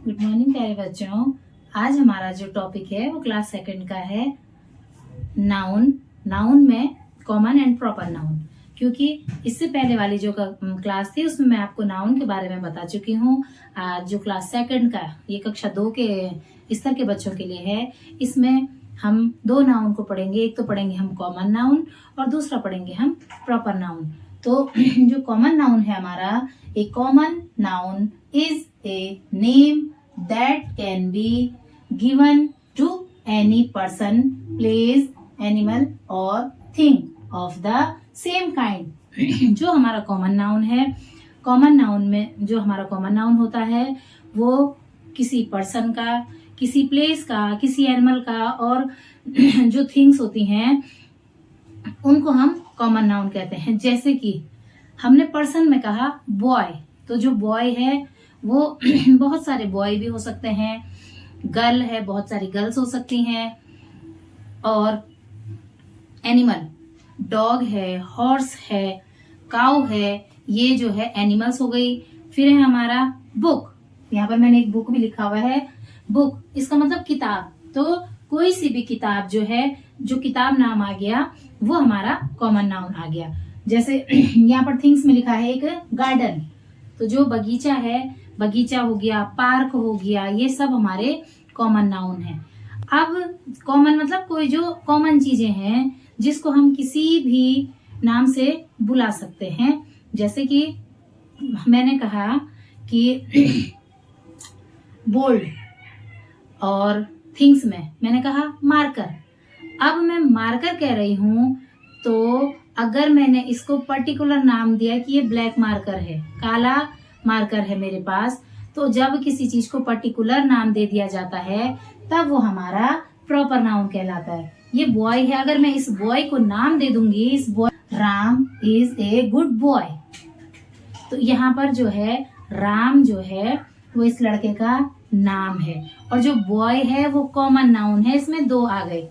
Good morning प्यारे बच्चों। आज हमारा जो टॉपिक है वो क्लास सेकंड का है नाउन। नाउन में कॉमन एंड प्रॉपर नाउन। क्योंकि इससे पहले वाली जो क्लास थी उसमें मैं आपको नाउन के बारे में बता चुकी हूँ। आज जो क्लास सेकंड का ये कक्षा 2 के स्तर के बच्चों के लिए है, इसमें हम दो नाउन को पढ़ेंगे। एक तो पढ़ेंगे हम कॉमन नाउन और दूसरा पढ़ेंगे हम प्रॉपर नाउन। तो जो कॉमन नाउन है हमारा, a common noun is a name that can be given to any person, place, animal or thing of the same kind। जो हमारा कॉमन नाउन है, कॉमन नाउन में जो हमारा कॉमन नाउन होता है वो किसी पर्सन का, किसी प्लेस का, किसी एनिमल का और जो थिंग्स होती हैं उनको हम कॉमन नाउन कहते हैं। जैसे कि हमने पर्सन में कहा बॉय, तो जो बॉय है वो बहुत सारे बॉय भी हो सकते हैं, गर्ल है बहुत सारी गर्ल्स हो सकती हैं, और एनिमल डॉग है, हॉर्स है, काउ है, ये जो है एनिमल्स हो गई। फिर है हमारा बुक, यहाँ पर मैंने एक बुक भी लिखा हुआ है। बुक इसका मतलब किताब, तो कोई सी भी किताब जो है, जो किताब नाम आ गया वो हमारा कॉमन नाउन आ गया। जैसे यहाँ पर थिंग्स में लिखा है एक गार्डन, तो जो बगीचा है, बगीचा हो गया, पार्क हो गया, ये सब हमारे कॉमन नाउन है। अब कॉमन मतलब कोई जो कॉमन चीजें हैं जिसको हम किसी भी नाम से बुला सकते हैं। जैसे कि मैंने कहा कि बोल्ड, और थिंग्स में मैंने कहा मार्कर। अब मैं मार्कर कह रही हूं, तो अगर मैंने इसको पर्टिकुलर नाम दिया कि ये ब्लैक मार्कर है, काला मार्कर है मेरे पास, तो जब किसी चीज को पर्टिकुलर नाम दे दिया जाता है तब वो हमारा प्रॉपर नाउन कहलाता है। ये बॉय है, अगर मैं इस बॉय को नाम दे दूंगी, इस boy Ram is a good boy, तो यहाँ पर जो है राम जो है वो इस लड़के का नाम है, और जो बॉय है वो कॉमन नाउन है, इसमें दो आ गए।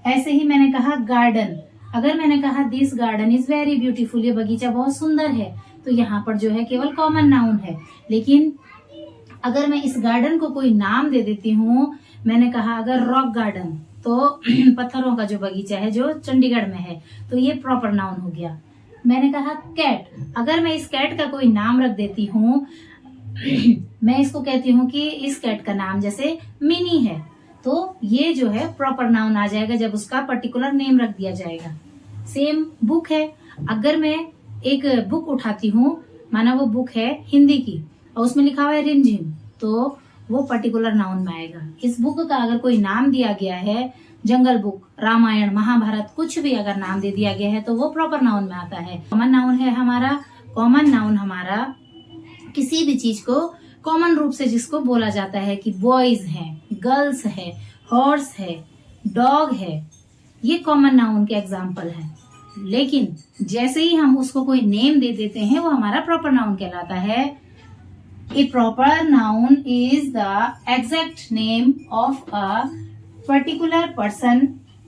ऐसे ही मैंने कहा गार्डन, अगर मैंने कहा this garden is very beautiful, ये बगीचा बहुत सुंदर है, तो यहाँ पर जो है केवल कॉमन नाउन है। लेकिन अगर मैं इस गार्डन को कोई नाम दे देती हूँ, मैंने कहा अगर रॉक गार्डन, तो पत्थरों का जो बगीचा है जो चंडीगढ़ में है, तो ये प्रॉपर नाउन हो गया। मैंने कहा कैट, अगर मैं इस कैट का कोई नाम रख देती हूँ, मैं इसको कहती हूँ कि इस कैट का नाम जैसे मिनी है, तो ये जो है प्रॉपर नाउन आ जाएगा जब उसका पर्टिकुलर नेम रख दिया जाएगा। सेम बुक है, अगर मैं एक बुक उठाती हूँ, माना वो बुक है हिंदी की और उसमें लिखा हुआ है रिमझिम, तो वो पर्टिकुलर नाउन में आएगा। इस बुक का अगर कोई नाम दिया गया है, जंगल बुक, रामायण, महाभारत, कुछ भी अगर नाम दे दिया गया है तो वो प्रॉपर नाउन में आता है। कॉमन नाउन है हमारा, कॉमन नाउन हमारा किसी भी चीज को कॉमन रूप से जिसको बोला जाता है कि बॉयज है, गर्ल्स है, हॉर्स है, डॉग है, ये कॉमन नाउन के एग्जाम्पल है। लेकिन जैसे ही हम उसको कोई नेम दे देते हैं वो हमारा प्रॉपर नाउन कहलाता है। A proper noun is the exact name of a particular person,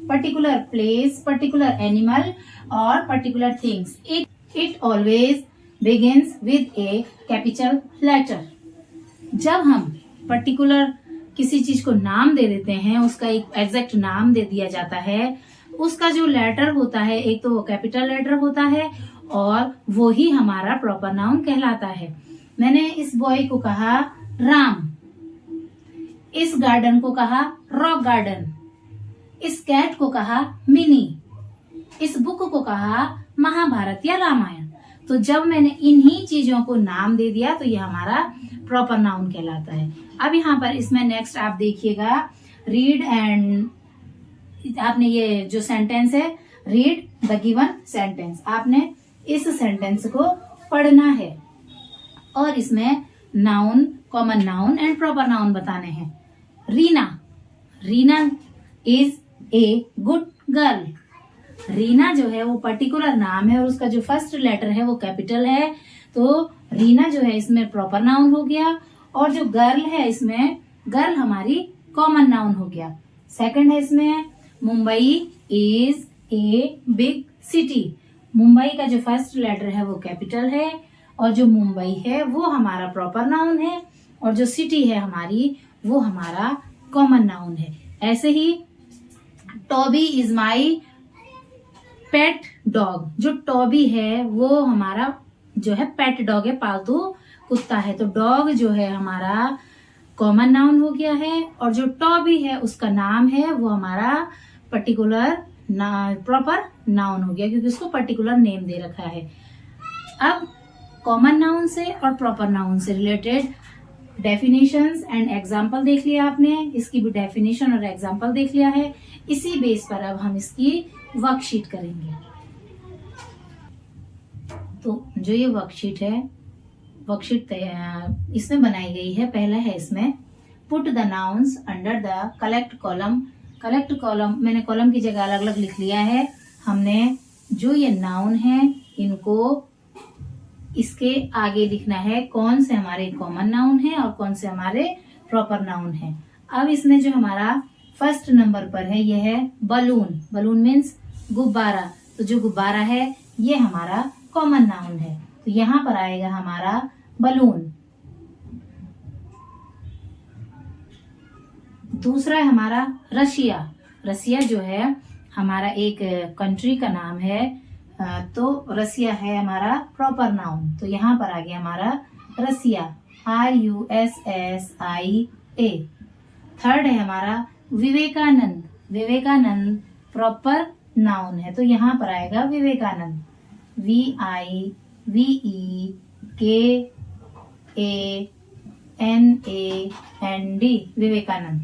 particular place, particular animal और particular things. It always begins with a capital letter. जब हम पर्टिकुलर किसी चीज को नाम दे देते हैं, उसका एक एग्जैक्ट नाम दे दिया जाता है, उसका जो लेटर होता है, एक तो वो कैपिटल लेटर होता है और वो ही हमारा प्रॉपर नाउन कहलाता है। मैंने इस बॉय को कहा राम, इस गार्डन को कहा रॉक गार्डन, इस कैट को कहा मिनी, इस बुक को कहा महाभारत या रामायण। तो जब मैंने इन्हीं चीजों को नाम दे दिया तो ये हमारा प्रॉपर नाउन कहलाता है। अब यहाँ पर इसमें नेक्स्ट आप देखिएगा, रीड एंड, आपने ये जो सेंटेंस है, रीड द गिवन सेंटेंस, आपने इस सेंटेंस को पढ़ना है और इसमें noun, common noun and proper noun बताने हैं। Reena, Reena is a good girl. Reena जो है वो पर्टिकुलर नाम है और उसका जो फर्स्ट लेटर है वो कैपिटल है, तो रीना जो है इसमें प्रॉपर नाउन हो गया, और जो गर्ल है इसमें गर्ल हमारी कॉमन नाउन हो गया। सेकंड है इसमें Mumbai is a big city. Mumbai का जो फर्स्ट लेटर है वो कैपिटल है और जो मुंबई है वो हमारा प्रॉपर नाउन है। और जो सिटी है हमारी वो हमारा कॉमन नाउन है। ऐसे ही Toby is my pet dog, जो टॉबी है वो हमारा जो है पेट डॉग है, पालतू कुत्ता है। तो डॉग जो है हमारा कॉमन नाउन हो गया है, और जो टॉबी है उसका नाम है वो हमारा पर्टिकुलर प्रॉपर नाउन हो गया, क्योंकि उसको पर्टिकुलर नेम दे रखा है। अब कॉमन नाउन से और प्रॉपर नाउन से रिलेटेड डेफिनेशंस एंड एग्जाम्पल देख लिया आपने, इसकी भी डेफिनेशन और एग्जाम्पल देख लिया है। इसी बेस पर अब हम इसकी वर्कशीट करेंगे। तो जो ये वर्कशीट है, वर्कशीट इसमें बनाई गई है। पहला है इसमें put the nouns under the collect column. Collect column मैंने कॉलम की जगह अलग अलग लिख लिया है। हमने जो ये नाउन है इनको इसके आगे लिखना है, कौन से हमारे कॉमन नाउन है और कौन से हमारे प्रॉपर नाउन है। अब इसमें जो हमारा फर्स्ट नंबर पर है ये है बलून। बलून मीन्स गुब्बारा। तो जो गुब्बारा है ये हमारा कॉमन नाउन है, तो यहाँ पर आएगा हमारा बलून। दूसरा है हमारा रशिया। रसिया जो है हमारा एक कंट्री का नाम है, तो रसिया है हमारा प्रॉपर नाउन, तो यहाँ पर आ गया हमारा रसिया, RUSSIA। थर्ड है हमारा विवेकानंद। विवेकानंद प्रॉपर नाउन है, तो यहाँ पर आएगा विवेकानंद, VIVEKANAND, विवेकानंद।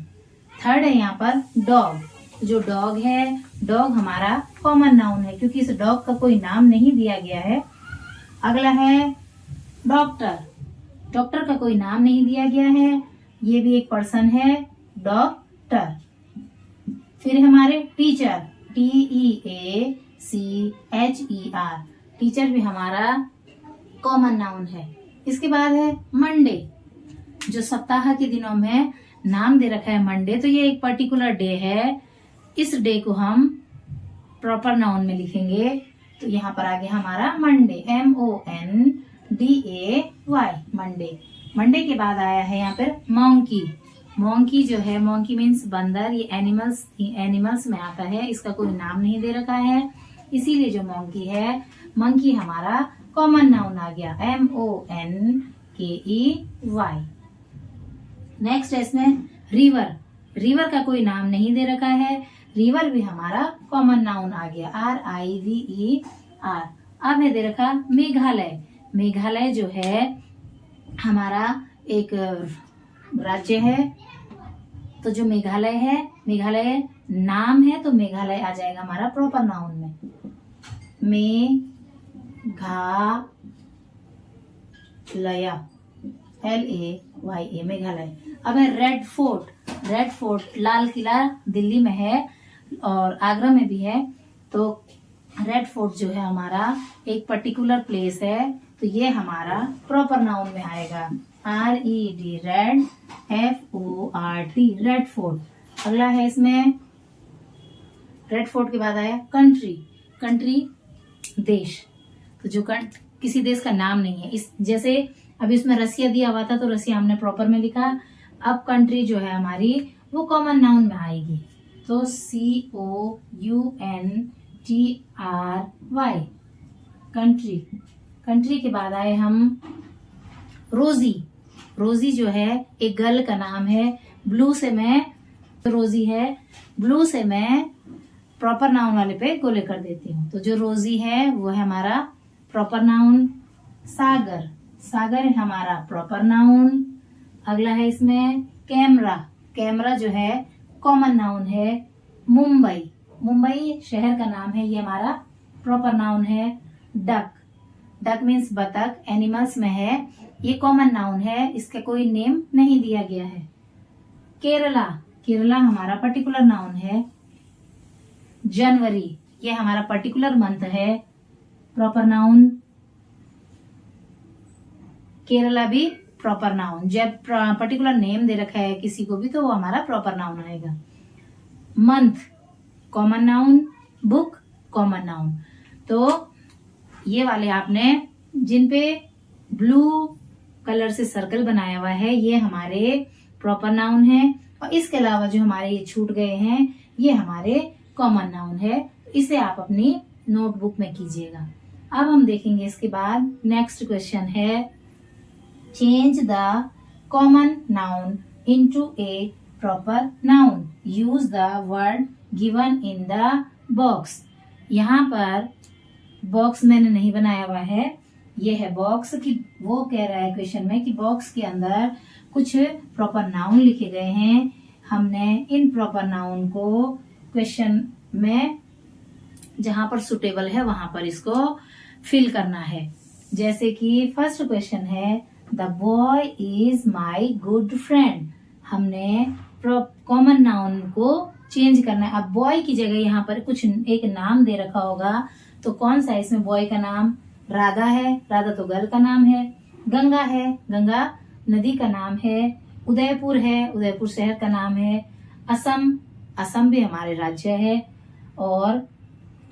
थर्ड है यहाँ पर डॉग। जो डॉग है, डॉग हमारा कॉमन नाउन है, क्योंकि इस डॉग का कोई नाम नहीं दिया गया है। अगला है डॉक्टर। डॉक्टर का कोई नाम नहीं दिया गया है, ये भी एक पर्सन है, डॉक्टर। फिर हमारे टीचर, TEACHER, टीचर भी हमारा कॉमन नाउन है। इसके बाद है मंडे। जो सप्ताह के दिनों में नाम दे रखा है मंडे, तो ये एक पर्टिकुलर डे है। इस डे को हम प्रॉपर नाउन में लिखेंगे, तो यहाँ पर आ गया हमारा मंडे, MONDAY, मंडे। मंडे के बाद आया है यहाँ पर मोंकी। मोंकी जो है, मोंकी मीन्स बंदर, ये एनिमल्स में आता है, इसका कोई नाम नहीं दे रखा है, इसीलिए जो मोंकी है, मंकी हमारा कॉमन नाउन आ गया, MONKEY। नेक्स्ट है इसमें रिवर। रिवर का कोई नाम नहीं दे रखा है, रिवर भी हमारा कॉमन नाउन आ गया, RIVER। अब है दे रखा मेघालय। मेघालय जो है हमारा एक राज्य है, तो जो मेघालय है, मेघालय नाम है, तो मेघालय आ जाएगा हमारा प्रॉपर नाउन में, मेघालय, LAYA, मेघालय। अब है red fort. Red fort Lal Qila Delhi में है और आगरा में भी है, तो रेड फोर्ट जो है हमारा एक पर्टिकुलर प्लेस है, तो ये हमारा प्रॉपर नाउन में आएगा, RED, red, FORT, red fort. अगला है इसमें रेड फोर्ट के बाद आया कंट्री। कंट्री देश, तो जो किसी देश का नाम नहीं है, इस जैसे अभी इसमें रसिया दिया हुआ था, तो रसिया हमने प्रॉपर में लिखा। अब कंट्री जो है हमारी वो कॉमन नाउन में आएगी, तो COUNTRY, कंट्री। कंट्री के बाद आए हम रोजी। रोजी जो है एक गर्ल का नाम है, ब्लू से मैं रोजी है, ब्लू से मैं प्रॉपर नाउन वाले पे गोले कर देती हूँ, तो जो रोजी है वो है हमारा प्रॉपर नाउन। सागर, सागर है हमारा प्रॉपर नाउन। अगला है इसमें कैमरा। कैमरा जो है कॉमन नाउन है। मुंबई, मुंबई शहर का नाम है, ये हमारा प्रॉपर नाउन है। डक, डक मीन्स बतख, एनिमल्स में है, ये कॉमन नाउन है, इसका कोई नेम नहीं दिया गया है। केरला, केरला हमारा पर्टिकुलर नाउन है। जनवरी, ये हमारा पर्टिकुलर मंथ है, प्रॉपर नाउन। केरला भी प्रॉपर नाउन, जब पर्टिकुलर नेम दे रखा है किसी को भी, तो वो हमारा प्रॉपर नाउन आएगा। Month common noun, book common noun. तो ये वाले आपने जिन पे ब्लू कलर से सर्कल बनाया हुआ है ये हमारे प्रॉपर नाउन है, और इसके अलावा जो हमारे ये छूट गए हैं ये हमारे कॉमन नाउन है। इसे आप अपनी नोटबुक में कीजिएगा। अब हम देखेंगे इसके बाद नेक्स्ट क्वेश्चन है, change the common noun into A proper noun, use the word given in the box. यहाँ पर बॉक्स मैंने नहीं बनाया हुआ है, ये है बॉक्स की, वो कह रहा है क्वेश्चन में कि बॉक्स के अंदर कुछ प्रॉपर नाउन लिखे गए हैं, हमने इन प्रॉपर नाउन को क्वेश्चन में जहां पर सुटेबल है वहां पर इसको फिल करना है। जैसे कि फर्स्ट क्वेश्चन है, the boy is my good friend. हमने कॉमन नाउन को चेंज करना है। अब बॉय की जगह यहाँ पर कुछ एक नाम दे रखा होगा, तो कौन सा इसमें बॉय का नाम? राधा है, राधा तो गर्ल का नाम है। गंगा है, गंगा नदी का नाम है। उदयपुर है, उदयपुर शहर का नाम है। असम, असम भी हमारे राज्य है। और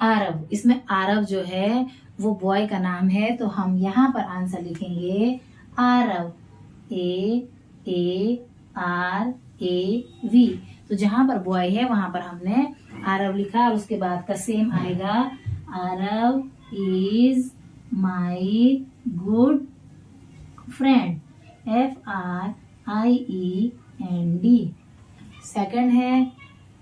आरव, इसमें आरव जो है वो बॉय का नाम है, तो हम यहाँ पर आंसर लिखेंगे आरव, ARAV। तो जहां पर बॉय है वहां पर हमने आरव लिखा, और उसके बाद का सेम आएगा, Aarav is my good friend, FRIEND। Second है,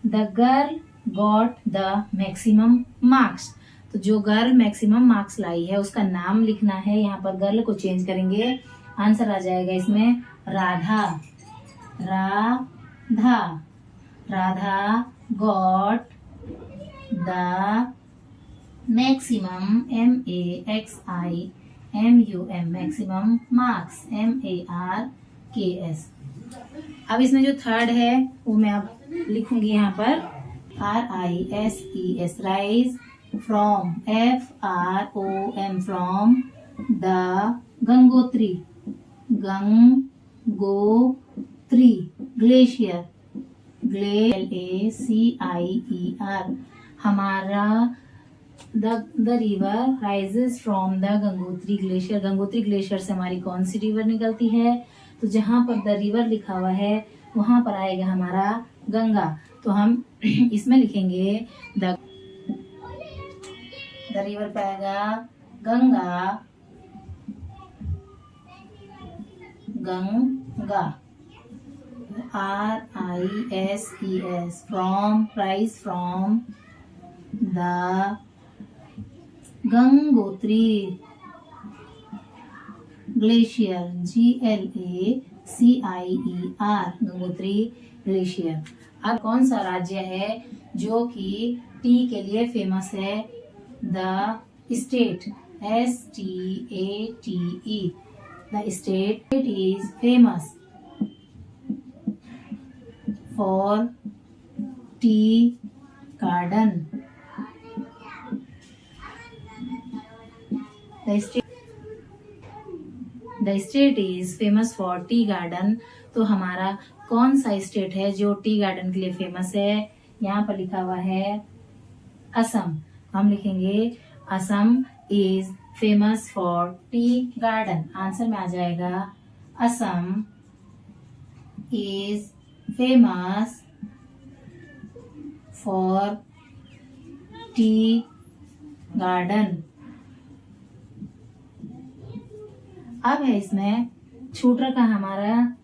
the girl got the maximum marks. तो जो गर्ल मैक्सिमम मार्क्स लाई है उसका नाम लिखना है। यहाँ पर गर्ल को चेंज करेंगे, आंसर आ जाएगा इसमें Radha, Radha. Radha got the maximum, MAXIMUM, maximum marks, MARKS। अब इसमें जो थर्ड है वो मैं अब लिखूंगी यहाँ पर, RISES, rise from, FROM, from the Gangotri, Gangotri glacier, GLACIER। हमारा the river rises from the Gangotri glacier. Gangotri glacier से हमारी कौन सी रिवर निकलती है? तो जहां पर द रिवर लिखा हुआ है वहां पर आएगा हमारा गंगा, तो हम इसमें लिखेंगे द रिवर पे आएगा Ganga, Ganga, RISES, from, rise from the Gangotri glacier, GLACIER, Gangotri glacier. अब कौन सा राज्य है जो कि टी के लिए फेमस है? The state, STATE, the state is famous for tea garden. The state is famous for tea garden. तो हमारा कौन सा स्टेट है जो टी गार्डन के लिए फेमस है? यहाँ पर लिखा हुआ है असम, हम लिखेंगे Assam is famous for tea garden. Answer में आ जाएगा Assam is famous for tea garden. अब है इसमें छूट रखा हमारा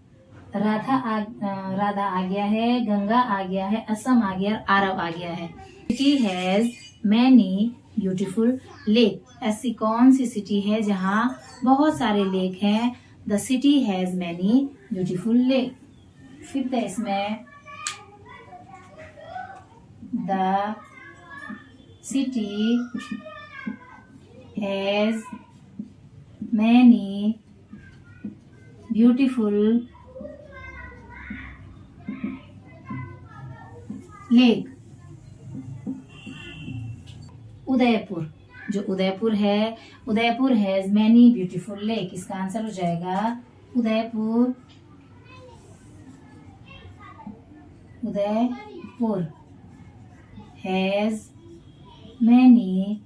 राधा आ गया है, गंगा आ गया है, असम आ गया, आरव आ गया है। City has many beautiful lake. ऐसी कौन सी सिटी है जहाँ बहुत सारे लेक हैं? The city has many beautiful lake. Fifth है इसमें, the city has many beautiful lake. Udaipur, जो उदयपुर है, Udaipur has many beautiful lake. इसका आंसर हो जाएगा Udaipur, Udaipur has many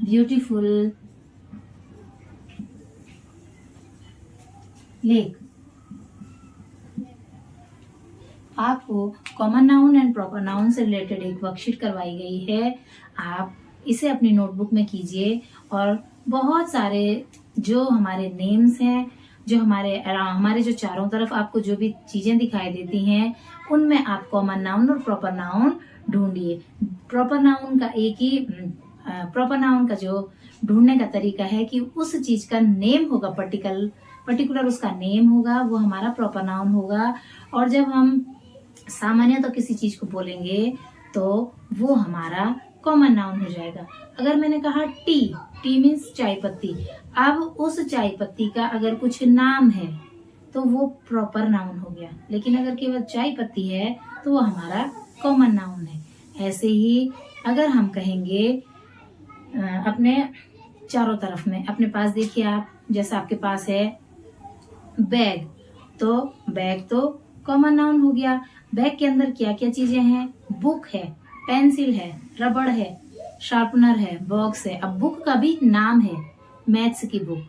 beautiful lake. आपको common noun and proper noun से रिलेटेड एक वर्कशीट करवाई गई है। आप इसे अपनी नोटबुक में कीजिए और बहुत सारे जो हमारे नेम्स हैं, जो हमारे जो चारों तरफ आपको जो भी चीजें दिखाई देती हैं, उनमें आप कॉमन नाउन और प्रॉपर नाउन ढूंढिए। प्रॉपर नाउन का जो ढूंढने का तरीका है कि उस चीज का नेम होगा, पर्टिकुलर उसका नेम होगा, वो हमारा प्रॉपर नाउन होगा। और जब हम सामान्य तो किसी चीज को बोलेंगे तो वो हमारा कॉमन नाउन हो जाएगा। अगर मैंने कहा टी मीन्स चाय पत्ती, अब उस चाय पत्ती का अगर कुछ नाम है तो वो प्रॉपर नाउन हो गया, लेकिन अगर केवल चाय पत्ती है तो वो हमारा कॉमन नाउन है। ऐसे ही अगर हम कहेंगे अपने चारों तरफ में, अपने पास देखिए आप, जैसा आपके पास है बैग, तो बैग तो कॉमन नाउन हो गया। बैग के अंदर क्या क्या चीजें हैं? बुक है, पेंसिल है, रबड़ है, शार्पनर है, बॉक्स है। अब बुक का भी नाम है, मैथ्स की बुक,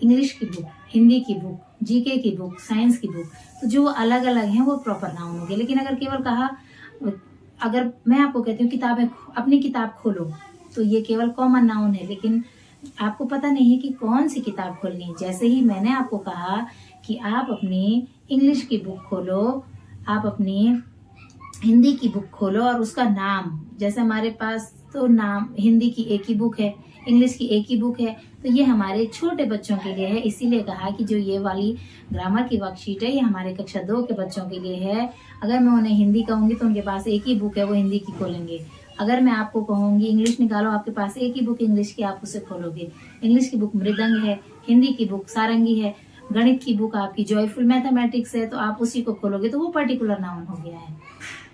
इंग्लिश की बुक, हिंदी की बुक, जीके की बुक, साइंस की बुक। तो जो अलग अलग हैं वो प्रॉपर नाउन हो गए। लेकिन अगर केवल कहा, अगर मैं आपको कहती हूँ किताबें, अपनी किताब खोलो, तो ये केवल कॉमन नाउन है, लेकिन आपको पता नहीं है कि कौन सी किताब खोलनी है। जैसे ही मैंने आपको कहा कि आप अपनी इंग्लिश की बुक खोलो, आप अपनी हिंदी की बुक खोलो और उसका नाम, जैसे हमारे पास तो नाम हिंदी की एक ही बुक है, इंग्लिश की एक ही बुक है, तो ये हमारे छोटे बच्चों के लिए है। इसीलिए कहा कि जो ये वाली ग्रामर की वर्कशीट है ये हमारे कक्षा 2 के बच्चों के लिए है। अगर मैं उन्हें हिंदी कहूंगी तो उनके पास एक ही बुक है, वो हिंदी की खोलेंगे। अगर मैं आपको कहूंगी इंग्लिश निकालो, आपके पास एक ही बुक इंग्लिश की, आप उसे खोलोगे। इंग्लिश की बुक मृदंग है, हिंदी की बुक सारंगी है, गणित की बुक आपकी जॉयफुल मैथमेटिक्स है, तो आप उसी को खोलोगे, तो वो पर्टिकुलर नाउन हो गया है।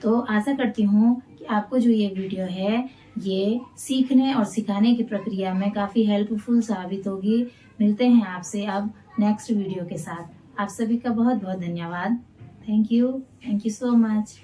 तो आशा करती हूँ कि आपको जो ये वीडियो है ये सीखने और सिखाने की प्रक्रिया में काफी हेल्पफुल साबित होगी। मिलते हैं आपसे अब नेक्स्ट वीडियो के साथ। आप सभी का बहुत बहुत धन्यवाद। Thank you so much.